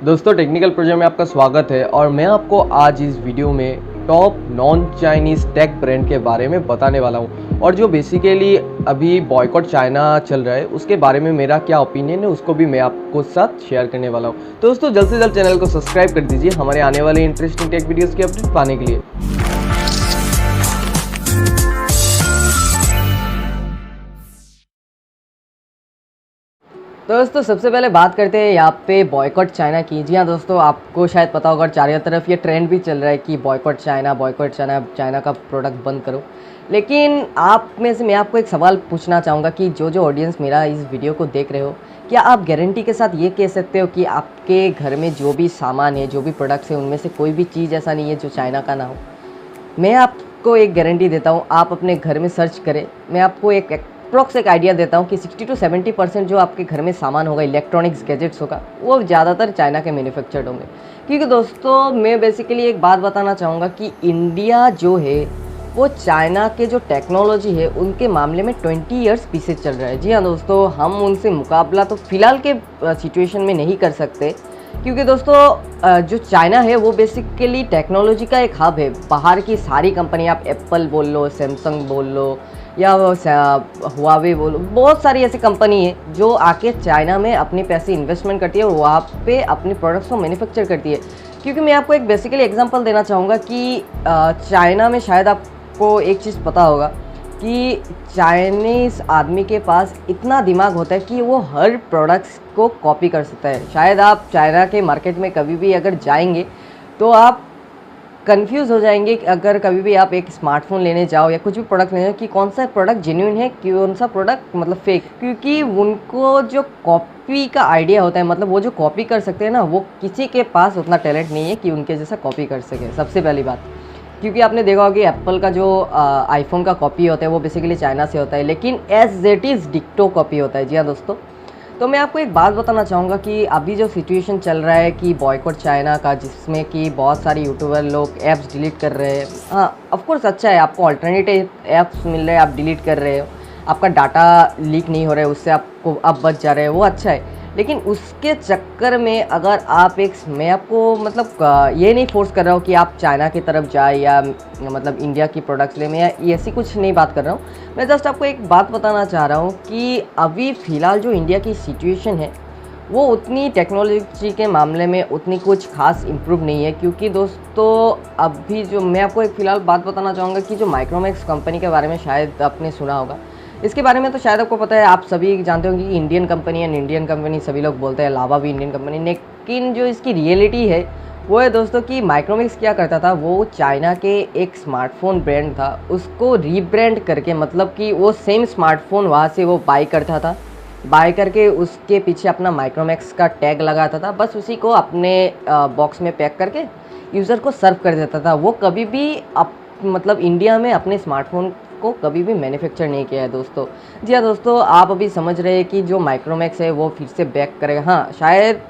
दोस्तों technical project में आपका स्वागत है और मैं आपको आज इस वीडियो में top non Chinese tech brand के बारे में बताने वाला हूं और जो बेसिकली अभी बॉयकॉट चाइना चल रहा है उसके बारे में मेरा क्या ओपिनियन है उसको भी मैं आपको साथ शेयर करने वाला हूं। तो दोस्तों जल्द से जल्द चैनल को सब्सक्राइब कर दीजिए हमारे आने वाले इंटरेस्टिंग टेक वीडियोज़ की अपडेट पाने के लिए। तो दोस्तों सबसे पहले बात करते हैं यहाँ पे बॉयकॉट चाइना की। जी हाँ दोस्तों, आपको शायद पता होगा और चारों तरफ ये ट्रेंड भी चल रहा है कि बॉयकॉट चाइना, चाइना का प्रोडक्ट बंद करो। लेकिन आप में से मैं आपको एक सवाल पूछना चाहूँगा कि जो ऑडियंस मेरा इस वीडियो को देख रहे हो, क्या आप गारंटी के साथ ये कह सकते हो कि आपके घर में जो भी सामान है, जो भी प्रोडक्ट्स है, उनमें से कोई भी चीज़ ऐसा नहीं है जो चाइना का ना हो? मैं आपको एक गारंटी देता हूँ, आप अपने घर में सर्च करें। मैं आपको एक अप्रॉक्स एक आइडिया देता हूँ कि 60 to 70% जो आपके घर में सामान होगा, इलेक्ट्रॉनिक्स गैजेट्स होगा, वो ज़्यादातर चाइना के मैन्युफैक्चर्ड होंगे। क्योंकि दोस्तों मैं बेसिकली एक बात बताना चाहूँगा कि इंडिया जो है वो चाइना के जो टेक्नोलॉजी है उनके मामले में 20 ईयर्स पीछे चल रहा है। जी हाँ दोस्तों, हम उनसे मुकाबला तो फ़िलहाल के सिचुएशन में नहीं कर सकते, क्योंकि दोस्तों जो चाइना है वो बेसिकली टेक्नोलॉजी का एक हब है। बाहर की सारी कंपनी, आप एप्पल बोल लो, सैमसंग बोल लो या हुआवे बोलो, बहुत सारी ऐसी कंपनी है जो आके चाइना में अपने पैसे इन्वेस्टमेंट करती है और वहाँ पे अपने प्रोडक्ट्स को मैन्युफैक्चर करती है। क्योंकि मैं आपको एक बेसिकली एग्जांपल देना चाहूँगा कि चाइना में शायद आपको एक चीज़ पता होगा कि चाइनीज़ आदमी के पास इतना दिमाग होता है कि वो हर प्रोडक्ट्स को कॉपी कर सकता है। शायद आप चाइना के मार्केट में कभी भी अगर जाएंगे तो आप कंफ्यूज हो जाएंगे कि अगर कभी भी आप एक स्मार्टफोन लेने जाओ या कुछ भी प्रोडक्ट लेने जाओ कि कौन सा प्रोडक्ट जेन्युइन है, कौन सा प्रोडक्ट मतलब फेक। क्योंकि उनको जो कॉपी का आइडिया होता है, मतलब वो जो कॉपी कर सकते हैं ना, वो किसी के पास उतना टैलेंट नहीं है कि उनके जैसा कॉपी कर सके, सबसे पहली बात। क्योंकि आपने देखा होगा कि एप्पल का जो आईफोन का कॉपी होता है वो बेसिकली चाइना से होता है, लेकिन एज इट इज़ डिक्टो कॉपी होता है। जी हाँ दोस्तों, तो मैं आपको एक बात बताना चाहूँगा कि अभी जो सिचुएशन चल रहा है कि बॉयकॉट चाइना का, जिसमें कि बहुत सारे यूट्यूबर लोग ऐप्स डिलीट कर रहे हैं। हाँ, ऑफकोर्स अच्छा है, आपको अल्टरनेटिव ऐप्स मिल रहे हैं, आप डिलीट कर रहे हो, आपका डाटा लीक नहीं हो रहा है, उससे आपको आप बच जा रहे हो, वो अच्छा है। लेकिन उसके चक्कर में अगर आप मैं आपको मतलब ये नहीं फोर्स कर रहा हूँ कि आप चाइना की तरफ जाए या मतलब इंडिया की प्रोडक्ट्स ले, मैं ऐसी कुछ नहीं बात कर रहा हूँ। मैं जस्ट आपको एक बात बताना चाह रहा हूँ कि अभी फ़िलहाल जो इंडिया की सिचुएशन है वो उतनी टेक्नोलॉजी के मामले में उतनी कुछ खास इम्प्रूव नहीं है। क्योंकि दोस्तों अभी जो मैं आपको एक फ़िलहाल बात बताना चाहूँगा कि जो माइक्रोमैक्स कंपनी के बारे में शायद आपने सुना होगा, इसके बारे में तो शायद आपको पता है, आप सभी जानते होंगे कि Indian company and Indian company सभी लोग बोलते हैं, लावा भी इंडियन कंपनी। लेकिन जो इसकी रियलिटी है वो है दोस्तों कि माइक्रोमैक्स क्या करता था, वो चाइना के एक स्मार्टफोन ब्रांड था, उसको रीब्रांड करके, मतलब कि वो सेम स्मार्टफोन वहाँ से वो बाई करता था, बाय करके उसके पीछे अपना माइक्रोमैक्स का टैग लगाता था, बस उसी को अपने बॉक्स में पैक करके यूज़र को सर्व कर देता था। वो कभी भी मतलब इंडिया में अपने स्मार्टफोन को कभी भी मैन्युफैक्चर नहीं किया है दोस्तों। जी हाँ दोस्तों, आप अभी समझ रहे हैं कि जो माइक्रोमैक्स है वो फिर से बैक करेगा। हाँ, शायद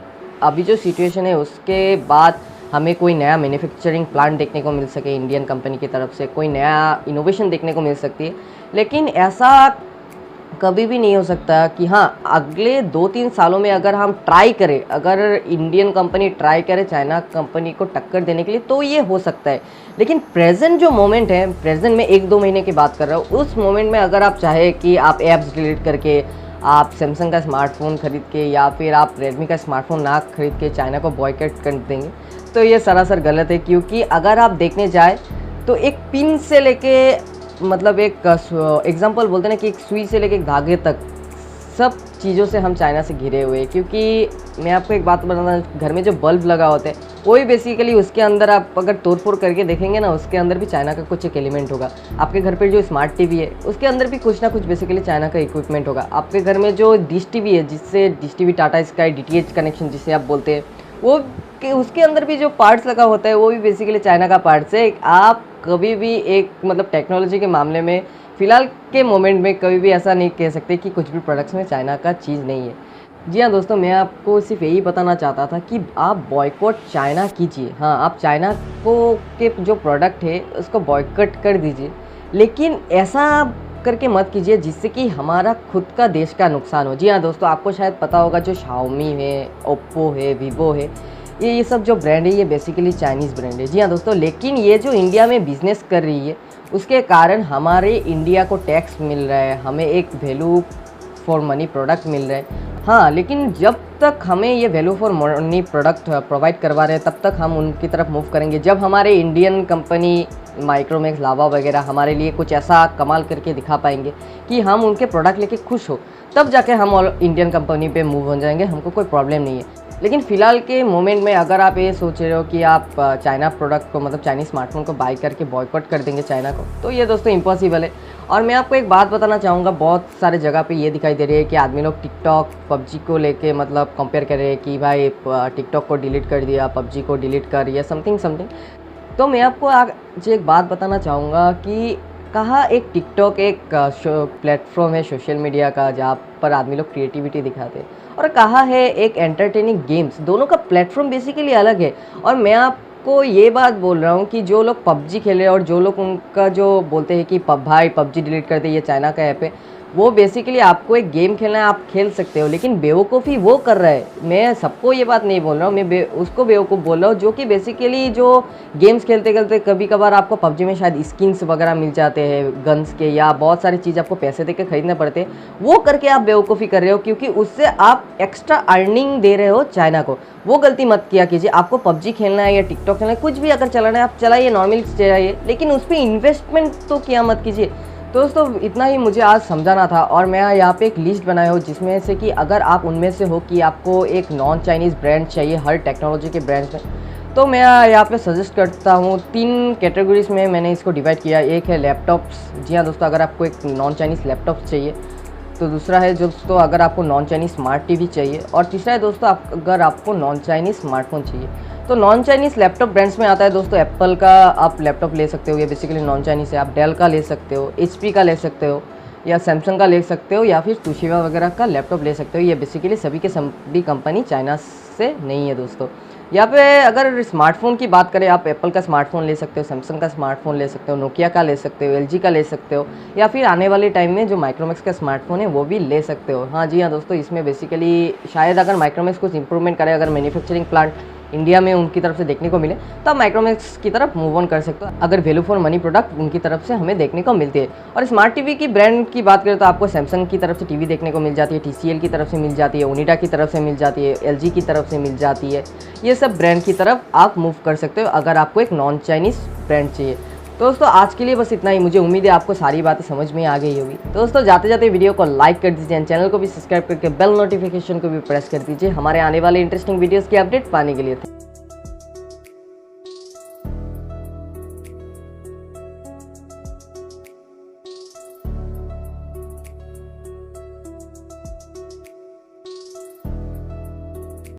अभी जो सिचुएशन है उसके बाद हमें कोई नया मैन्युफैक्चरिंग प्लांट देखने को मिल सके, इंडियन कंपनी की तरफ से कोई नया इनोवेशन देखने को मिल सकती है। लेकिन ऐसा कभी भी नहीं हो सकता कि हाँ अगले 2-3 सालों में अगर हम ट्राई करें, अगर इंडियन कंपनी ट्राई करे चाइना कंपनी को टक्कर देने के लिए, तो ये हो सकता है। लेकिन प्रेजेंट जो मोमेंट है, प्रेजेंट में 1-2 महीने की बात कर रहा हूँ, उस मोमेंट में अगर आप चाहे कि आप ऐप्स डिलीट करके आप सैमसंग का स्मार्टफोन खरीद के या फिर आप रेडमी का स्मार्टफोन ना खरीद के चाइना को बॉयकॉट कर देंगे, तो ये सरासर गलत है। क्योंकि अगर आप देखने जाए तो एक पिन से लेके, मतलब एक एग्जांपल बोलते हैं ना कि एक सुई से लेके एक धागे तक, सब चीज़ों से हम चाइना से घिरे हुए हैं। क्योंकि मैं आपको एक बात बताना, घर में जो बल्ब लगा होता है वो ही बेसिकली उसके अंदर आप अगर तोड़-फोड़ करके देखेंगे ना, उसके अंदर भी चाइना का कुछ एक एलिमेंट होगा। आपके घर पे जो स्मार्ट टीवी है उसके अंदर भी कुछ ना कुछ बेसिकली चाइना का इक्विपमेंट होगा। आपके घर में जो डिश टीवी है, जिससे dish TV Tata sky DTH connection जिसे आप बोलते हैं, वो उसके अंदर भी जो पार्ट्स लगा होता है वो भी बेसिकली चाइना का पार्ट्स है। आप कभी भी एक मतलब टेक्नोलॉजी के मामले में फ़िलहाल के मोमेंट में कभी भी ऐसा नहीं कह सकते कि कुछ भी प्रोडक्ट्स में चाइना का चीज़ नहीं है। जी हाँ दोस्तों, मैं आपको सिर्फ यही बताना चाहता था कि आप बॉयकॉट चाइना कीजिए। हाँ, आप चाइना को के जो प्रोडक्ट है उसको बॉयकॉट कर दीजिए, लेकिन ऐसा करके मत कीजिए जिससे कि हमारा खुद का देश का नुकसान हो। जी हाँ दोस्तों, आपको शायद पता होगा जो शाओमी है, ओप्पो है, वीवो है, ये सब जो ब्रांड है ये बेसिकली चाइनीज़ ब्रांड है। जी हाँ दोस्तों, लेकिन ये जो इंडिया में बिज़नेस कर रही है उसके कारण हमारे इंडिया को टैक्स मिल रहा है, हमें एक वैल्यू फॉर मनी प्रोडक्ट मिल रहा है। हाँ, लेकिन जब तक हमें ये value for money product provide करवा रहे हैं तब तक हम उनकी तरफ मूव करेंगे। जब हमारे इंडियन कंपनी माइक्रोमैक्स, लावा वगैरह हमारे लिए कुछ ऐसा कमाल करके दिखा पाएंगे कि हम उनके प्रोडक्ट लेके खुश हो, तब जाके हम और इंडियन कंपनी पे मूव हो जाएंगे, हमको कोई प्रॉब्लम नहीं है। लेकिन फ़िलहाल के मोमेंट में अगर आप ये सोच रहे हो कि आप चाइना प्रोडक्ट को, मतलब चाइनीज़ स्मार्टफोन को बाय करके बॉयकॉट कर देंगे चाइना को, तो ये दोस्तों इम्पॉसिबल है। और मैं आपको एक बात बताना चाहूँगा, बहुत सारे जगह पे ये दिखाई दे रही है कि आदमी लोग टिकटॉक, पबजी को लेके मतलब कंपेयर कर रहे हैं कि भाई टिकटॉक को डिलीट कर दिया, पबजी को डिलीट कर या समथिंग। तो मैं आपको आज एक बात बताना चाहूँगा कि कहाँ एक टिकटॉक एक प्लेटफॉर्म है सोशल मीडिया का जहाँ पर आदमी लोग क्रिएटिविटी दिखाते हैं, और कहाँ है एक एंटरटेनिंग गेम्स। दोनों का प्लेटफॉर्म बेसिकली अलग है। और मैं आपको ये बात बोल रहा हूँ कि जो लोग पबजी खेले और जो लोग उनका जो बोलते हैं कि भाई पबजी डिलीट कर दे, ये चाइना का ऐप है, वो बेसिकली आपको एक गेम खेलना है, आप खेल सकते हो, लेकिन बेवकूफ़ी वो कर रहा है। मैं सबको ये बात नहीं बोल रहा हूँ, मैं उसको बेवकूफ़ बोल रहा हूँ जो कि बेसिकली जो गेम्स खेलते खेलते कभी कभार आपको पबजी में शायद स्किन्स वगैरह मिल जाते हैं गन्स के, या बहुत सारी चीज़ आपको पैसे दे के खरीदने पड़ते हैं, वो करके आप बेवकूफ़ी कर रहे हो, क्योंकि उससे आप एक्स्ट्रा अर्निंग दे रहे हो चाइना को। वो गलती मत किया कीजिए। आपको पबजी खेलना है या टिकटॉक खेलना है, कुछ भी अगर चलाना है आप चलाइए, नॉर्मल चलाइए, लेकिन उस पर इन्वेस्टमेंट तो किया मत कीजिए। तो दोस्तों इतना ही मुझे आज समझाना था, और मैं यहाँ पे एक लिस्ट बनाया हूँ जिसमें से कि अगर आप उनमें से हो कि आपको एक नॉन चाइनीज़ ब्रांड चाहिए हर टेक्नोलॉजी के ब्रांड्स में, तो मैं यहाँ पे सजेस्ट करता हूँ 3 कैटेगरीज में मैंने इसको डिवाइड किया। एक है लैपटॉप्स। जी हाँ दोस्तों, अगर आपको एक नॉन चाइनीज़ लैपटॉप चाहिए, तो दूसरा है दोस्तों अगर आपको नॉन चाइनीज़ स्मार्ट टीवी चाहिए, और तीसरा है दोस्तों अगर आपको नॉन चाइनीज़ स्मार्टफोन चाहिए। तो नॉन चाइनीज़ लैपटॉप ब्रांड्स में आता है दोस्तों एप्पल का आप लैपटॉप ले सकते हो, ये बेसिकली नॉन चाइनीज़ है। आप डेल का ले सकते हो, HP का ले सकते हो, या सैमसंग का ले सकते हो, या फिर टोशिबा वगैरह का लैपटॉप ले सकते हो। ये बेसिकली सभी के सभी कंपनी चाइना से नहीं है दोस्तों। यहाँ पे अगर स्मार्टफोन की बात करें, आप एप्पल का स्मार्टफोन ले सकते हो, सैमसंग का स्मार्टफोन ले सकते हो, नोकिया का ले सकते हो, LG का ले सकते हो, या फिर आने वाले टाइम में जो माइक्रोमैक्स का स्मार्टफोन है वो भी ले सकते हो। हाँ जी हाँ दोस्तों, इसमें बेसिकली शायद अगर माइक्रोमैक्स कुछ इंप्रूवमेंट करे, अगर मैन्युफैक्चरिंग प्लांट इंडिया में उनकी तरफ से देखने को मिले, तो आप माइक्रोमैक्स की तरफ मूव ऑन कर सकते हो, अगर वैल्यू फॉर मनी प्रोडक्ट उनकी तरफ से हमें देखने को मिलती है। और स्मार्ट टीवी की ब्रांड की बात करें तो आपको सैमसंग की तरफ से टीवी देखने को मिल जाती है, TCL की तरफ से मिल जाती है, ओनिडा की तरफ से मिल जाती है, LG की तरफ से मिल जाती है। ये सब ब्रांड की तरफ आप मूव कर सकते हो अगर आपको एक नॉन चाइनीज़ ब्रांड चाहिए। तो दोस्तों आज के लिए बस इतना ही। मुझे उम्मीद है आपको सारी बातें समझ में आ गई होगी। तो दोस्तों जाते जाते वीडियो को लाइक कर दीजिए, चैनल को भी सब्सक्राइब करके बेल नोटिफिकेशन को भी प्रेस कर दीजिए हमारे आने वाले इंटरेस्टिंग वीडियोस की अपडेट पाने के लिए।